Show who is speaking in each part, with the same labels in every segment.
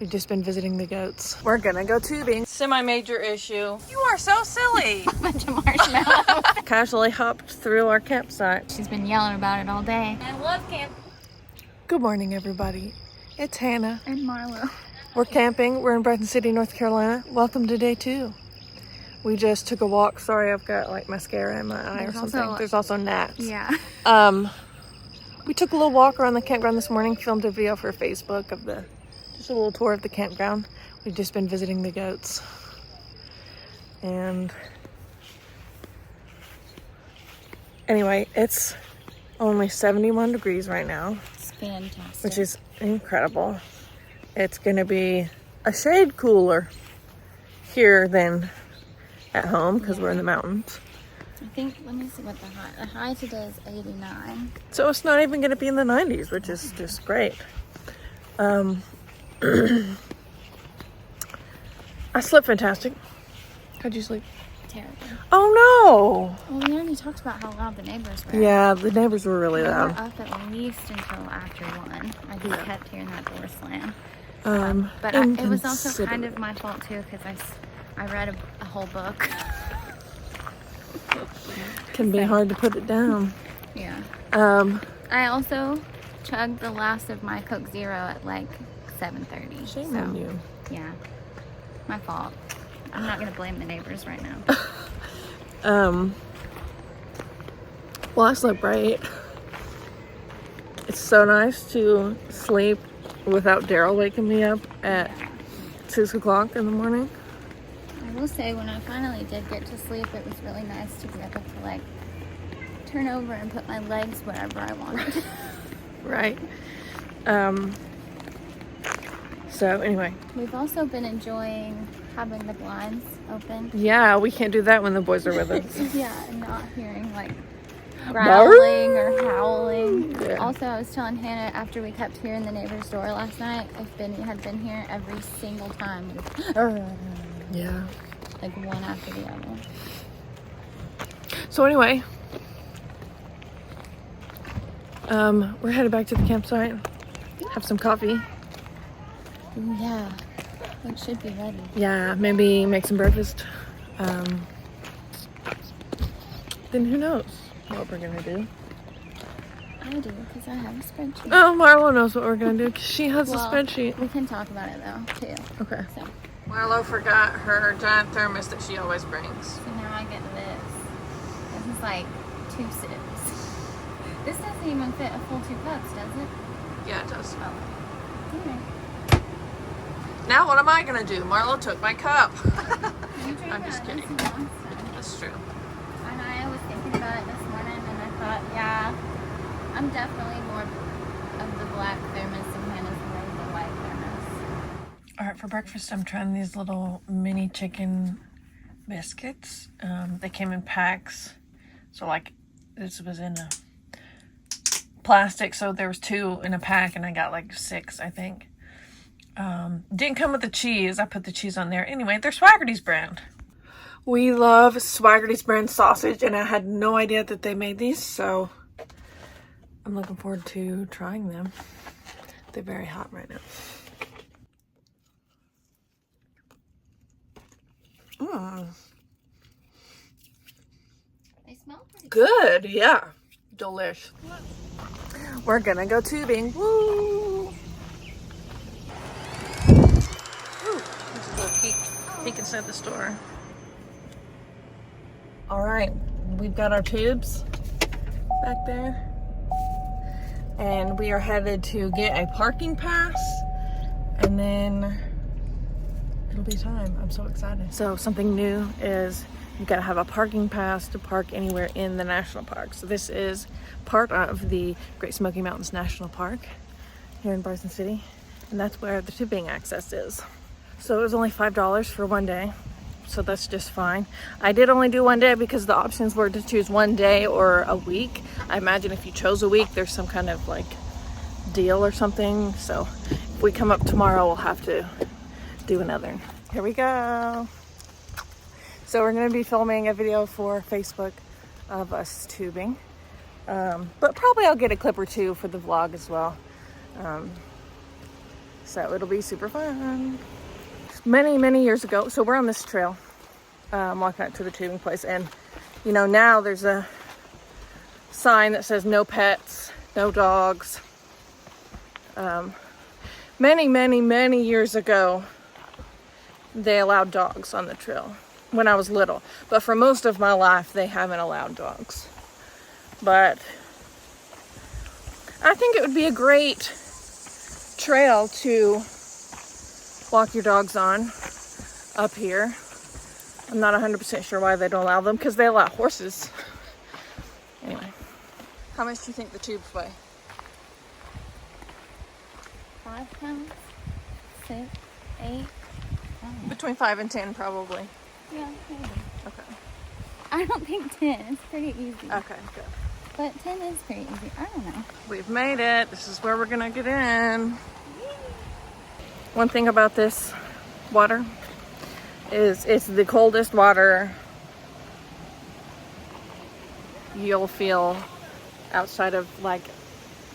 Speaker 1: We've just been visiting the goats. We're gonna go tubing. Semi-major issue. You are so silly.
Speaker 2: Bunch of marshmallows.
Speaker 1: Casually hopped through our campsite.
Speaker 2: She's been yelling about it all day. I love camp.
Speaker 1: Good morning, everybody. It's Hannah.
Speaker 2: And Marlow.
Speaker 1: We're camping. We're in Bryson City, North Carolina. Welcome to day 2. We just took a walk. Sorry, I've got like mascara in my eye or something. There's also gnats.
Speaker 2: Yeah.
Speaker 1: We took a little walk around the campground this morning. Filmed a video for Facebook of just a little tour of the campground. We've just been visiting the goats. And anyway, it's only 71 degrees right now.
Speaker 2: It's fantastic.
Speaker 1: Which is incredible. It's gonna be a shade cooler here than at home because we're in the mountains.
Speaker 2: I think, let me see what the high today is 89.
Speaker 1: So it's not even gonna be in the 90s, which is just great. I slept fantastic. How'd you sleep?
Speaker 2: Terrible.
Speaker 1: Oh
Speaker 2: Well, we already talked about how loud the neighbors were.
Speaker 1: Yeah, the neighbors were really
Speaker 2: They were
Speaker 1: loud.
Speaker 2: up at least until after 1. I just kept hearing that door slam. But it was also kind of my fault too, because I read a whole book.
Speaker 1: Can be hard to put it down.
Speaker 2: Yeah. I also chugged the last of my Coke Zero at like 7:30.
Speaker 1: Shame on you.
Speaker 2: Yeah. My fault. I'm not gonna blame the neighbors right now.
Speaker 1: Well, I slept great. It's so nice to sleep without Daryl waking me up at 6 o'clock in the morning.
Speaker 2: I will say, when I finally did get to sleep, it was really nice to be able to like turn over and put my legs wherever I wanted.
Speaker 1: Right. So anyway.
Speaker 2: We've also been enjoying having the blinds open.
Speaker 1: Yeah, we can't do that when the boys are with us.
Speaker 2: Yeah, and not hearing like growling or howling.
Speaker 1: Yeah.
Speaker 2: Also, I was telling Hannah after we kept hearing the neighbor's door last night, if Benny had been here every single time,
Speaker 1: Yeah.
Speaker 2: like one after the other.
Speaker 1: So anyway, we're headed back to the campsite. Have some coffee.
Speaker 2: Ooh, yeah, it should be ready.
Speaker 1: Yeah, maybe make some breakfast. Then who knows what we're gonna do.
Speaker 2: I do, because I have a spreadsheet.
Speaker 1: Oh, Marlo knows what we're gonna do because she has a spreadsheet.
Speaker 2: We can talk about it though, too.
Speaker 1: Okay.
Speaker 2: So
Speaker 1: Marlo forgot her giant thermos that she always brings.
Speaker 2: now I get this. This is like 2 sips. This doesn't even fit a full 2 cups, does it?
Speaker 1: Yeah, it does.
Speaker 2: Oh. Alright.
Speaker 1: Now what am I gonna do? Marlo took my cup. I'm just kidding. That's true.
Speaker 2: And I was thinking about it this morning, and I thought, yeah, I'm definitely more of the black thermos, and Hannah's more of the white thermos.
Speaker 1: All right, for breakfast, I'm trying these little mini chicken biscuits. They came in packs. So like, this was in a plastic, so there was 2 in a pack, and I got like 6, I think. Didn't come with the cheese. I put the cheese on there. Anyway, they're Swaggerty's brand. We love Swaggerty's brand sausage, and I had no idea that they made these, so I'm looking forward to trying them. They're very hot right now.
Speaker 2: They smell pretty
Speaker 1: Good, yeah. Delish. We're gonna go tubing. Woo! Ooh, there's a little peek inside the store. All right, we've got our tubes back there. And we are headed to get a parking pass. And then it'll be time. I'm so excited. So something new is you gotta have a parking pass to park anywhere in the national park. So this is part of the Great Smoky Mountains National Park here in Bryson City. And that's where the tubing access is. So it was only $5 for one day. So that's just fine. I did only do one day because the options were to choose one day or a week. I imagine if you chose a week, there's some kind of like deal or something. So if we come up tomorrow, we'll have to do another. Here we go. So we're gonna be filming a video for Facebook of us tubing. But probably I'll get a clip or 2 for the vlog as well. So it'll be super fun. Many years ago, so we're on this trail, walking out to the tubing place, and you know, now there's a sign that says no pets, no dogs. Many years ago, they allowed dogs on the trail when I was little, but for most of my life they haven't allowed dogs. But I think it would be a great trail to walk your dogs on up here. I'm not 100% sure why they don't allow them, because they allow horses. Anyway, how much do you think the tubes weigh?
Speaker 2: 5 pounds? 6, 8?
Speaker 1: Between 5 and 10 probably.
Speaker 2: Yeah, maybe.
Speaker 1: Okay.
Speaker 2: I don't think 10. It's pretty easy.
Speaker 1: Okay, good.
Speaker 2: But 10 is pretty easy. I don't know.
Speaker 1: We've made it. This is where we're gonna get in. One thing about this water is it's the coldest water you'll feel outside of like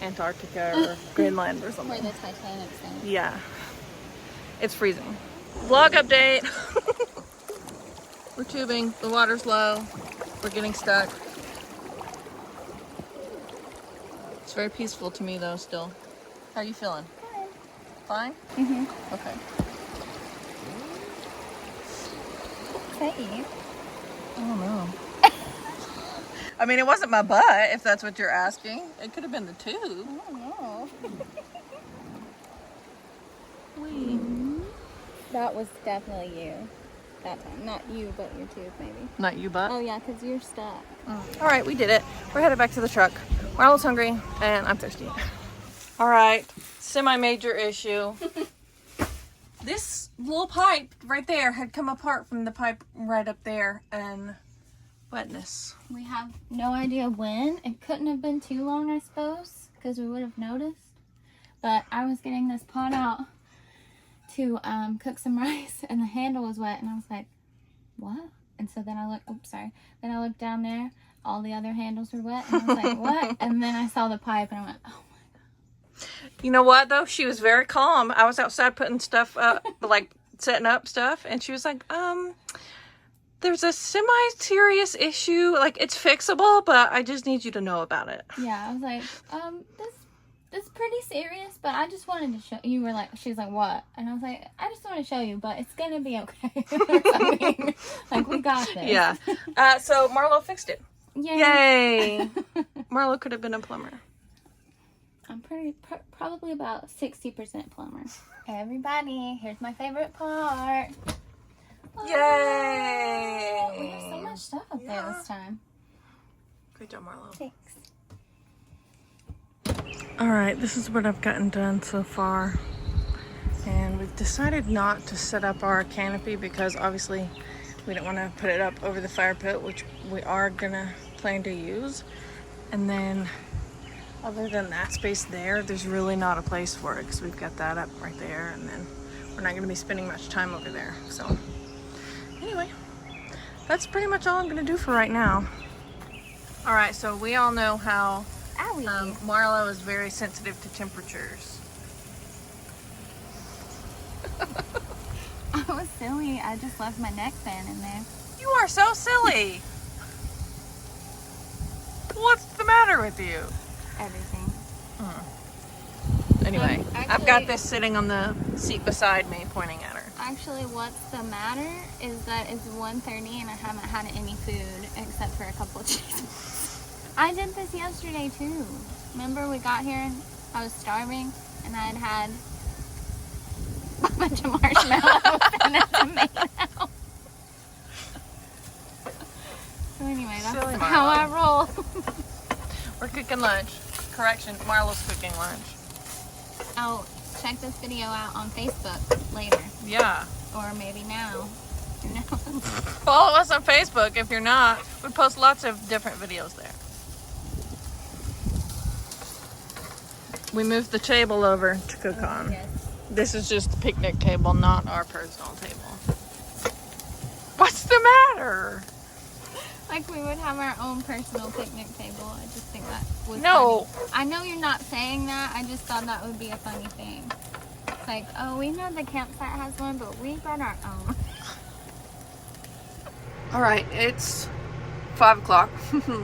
Speaker 1: Antarctica or Greenland or something.
Speaker 2: Where the Titanic sank.
Speaker 1: Yeah. It's freezing. Vlog update. We're tubing. The water's low. We're getting stuck. It's very peaceful to me though still. How are you feeling? Fine?
Speaker 2: Mm-hmm.
Speaker 1: Okay.
Speaker 2: Say.
Speaker 1: I don't know. I mean, it wasn't my butt, if that's what you're asking. It could have been the tube.
Speaker 2: I don't know.
Speaker 1: Wee.
Speaker 2: That was definitely you. That time. Not you, but your tube, maybe.
Speaker 1: Not you, butt?
Speaker 2: Oh, yeah, because you're stuck.
Speaker 1: All right, we did it. We're headed back to the truck. Marlo's hungry, and I'm thirsty. All right, semi-major issue. This little pipe right there had come apart from the pipe right up there, and wetness.
Speaker 2: We have no idea when. It couldn't have been too long, I suppose, because we would have noticed. But I was getting this pot out to cook some rice, and the handle was wet, and I was like, what? And so then I looked, then I looked down there, all the other handles were wet, and I was like, what? And then I saw the pipe, and I went, oh my God.
Speaker 1: You know what, though? She was very calm. I was outside putting stuff up, like setting up stuff, and she was like, there's a semi-serious issue. Like, it's fixable, but I just need you to know about it.
Speaker 2: Yeah, I was like, this is pretty serious, but I just wanted to show you. Were like, she's like, what? And I was like, I just want to show you, but it's gonna be okay. Or something. Like, we got this.
Speaker 1: Yeah. So Marlow fixed it.
Speaker 2: Yay!
Speaker 1: Marlow could have been a plumber.
Speaker 2: I'm probably about 60% plumber. Everybody, here's my favorite part.
Speaker 1: Yay!
Speaker 2: Oh, we have so much stuff up there this time.
Speaker 1: Great job, Marlow.
Speaker 2: Thanks.
Speaker 1: All right, this is what I've gotten done so far. And we've decided not to set up our canopy because obviously we don't want to put it up over the fire pit, which we are gonna plan to use. And then other than that space there's really not a place for it because we've got that up right there, and then we're not gonna be spending much time over there. So anyway, that's pretty much all I'm gonna do for right now. All right, so we all know how Marlow is very sensitive to temperatures.
Speaker 2: I was silly. I just left my neck fan in there.
Speaker 1: You are so silly. What's the matter with you?
Speaker 2: Everything.
Speaker 1: Anyway,
Speaker 2: actually,
Speaker 1: I've got this sitting on the seat beside me, pointing at her.
Speaker 2: Actually, what's the matter is that it's 1:30 and I haven't had any food except for a couple of cheeses. I did this yesterday too. Remember we got here, I was starving, and I had a bunch of marshmallows and a tomato. So anyway, that's how I roll.
Speaker 1: We're cooking lunch. Correction, Marlow's cooking lunch.
Speaker 2: I'll check this video out on Facebook later.
Speaker 1: Yeah.
Speaker 2: Or maybe now. Who knows?
Speaker 1: Follow us on Facebook if you're not. We post lots of different videos there. We moved the table over to cook on.
Speaker 2: Yes.
Speaker 1: This is just the picnic table, not our personal table. What's the matter?
Speaker 2: Like we would have our own personal picnic table. I just think that was
Speaker 1: No.
Speaker 2: funny. I know you're not saying that. I just thought that would be a funny thing. Like, oh, we know the campsite has one, but we got our own.
Speaker 1: All right, it's 5 o'clock.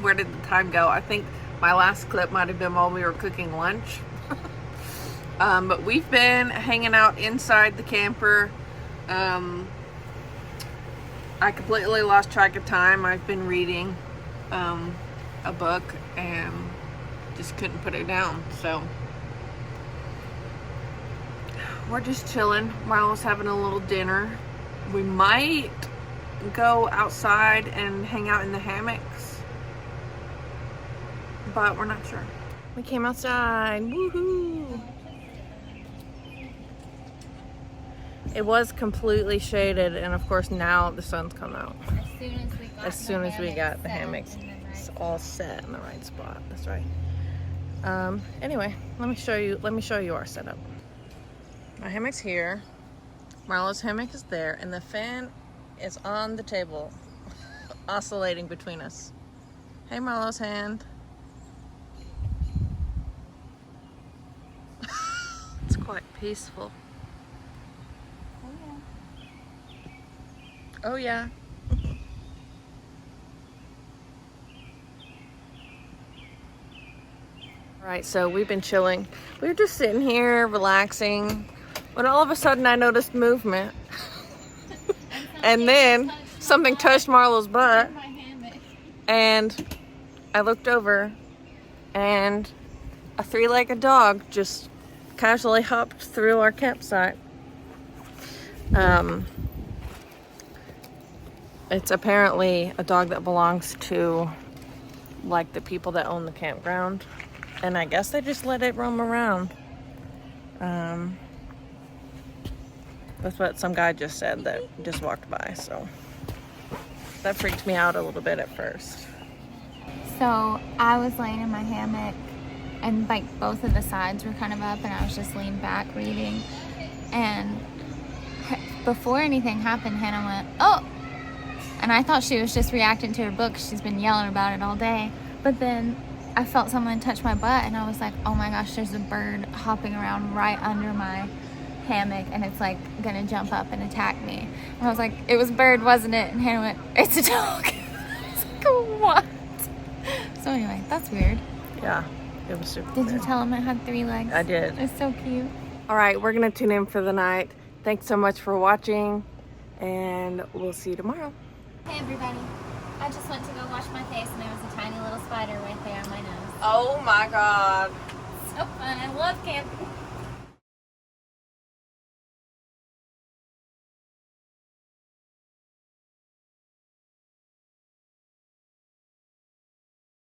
Speaker 1: Where did the time go? I think my last clip might have been while we were cooking lunch. But we've been hanging out inside the camper. I completely lost track of time. I've been reading a book and just couldn't put it down. So we're just chilling. Marlow's having a little dinner. We might go outside and hang out in the hammocks, but we're not sure. We came outside. Woohoo! It was completely shaded, and of course now the sun's come out.
Speaker 2: As soon as we got
Speaker 1: the hammocks all set in the right spot. That's right. Anyway, let me show you our setup. My hammock's here. Marlow's hammock is there, and the fan is on the table, oscillating between us. Hey, Marlow's hand. It's quite peaceful. Oh yeah. Alright, so we've been chilling. We were just sitting here relaxing when all of a sudden I noticed movement. And then something touched Marlow's butt. And I looked over and a 3-legged dog just casually hopped through our campsite. It's apparently a dog that belongs to like the people that own the campground, and I guess they just let it roam around. That's what some guy just said that just walked by, so that freaked me out a little bit at first.
Speaker 2: So I was laying in my hammock, and like both of the sides were kind of up, and I was just leaned back reading, and before anything happened, Hannah went, "Oh!" And I thought she was just reacting to her book. She's been yelling about it all day. But then I felt someone touch my butt, and I was like, oh my gosh, there's a bird hopping around right under my hammock, and it's like gonna jump up and attack me. And I was like, it was a bird, wasn't it? And Hannah went, it's a dog. I was like, what? So anyway, that's weird.
Speaker 1: Yeah, it was super
Speaker 2: Did
Speaker 1: weird.
Speaker 2: you tell him it had 3 legs?
Speaker 1: I did.
Speaker 2: It's so cute.
Speaker 1: All right, we're gonna tune in for the night. Thanks so much for watching, and we'll see you tomorrow.
Speaker 2: Hey everybody, I just went to go wash my face and there was a tiny little spider right there on my nose.
Speaker 1: Oh my God.
Speaker 2: So fun, I love camping.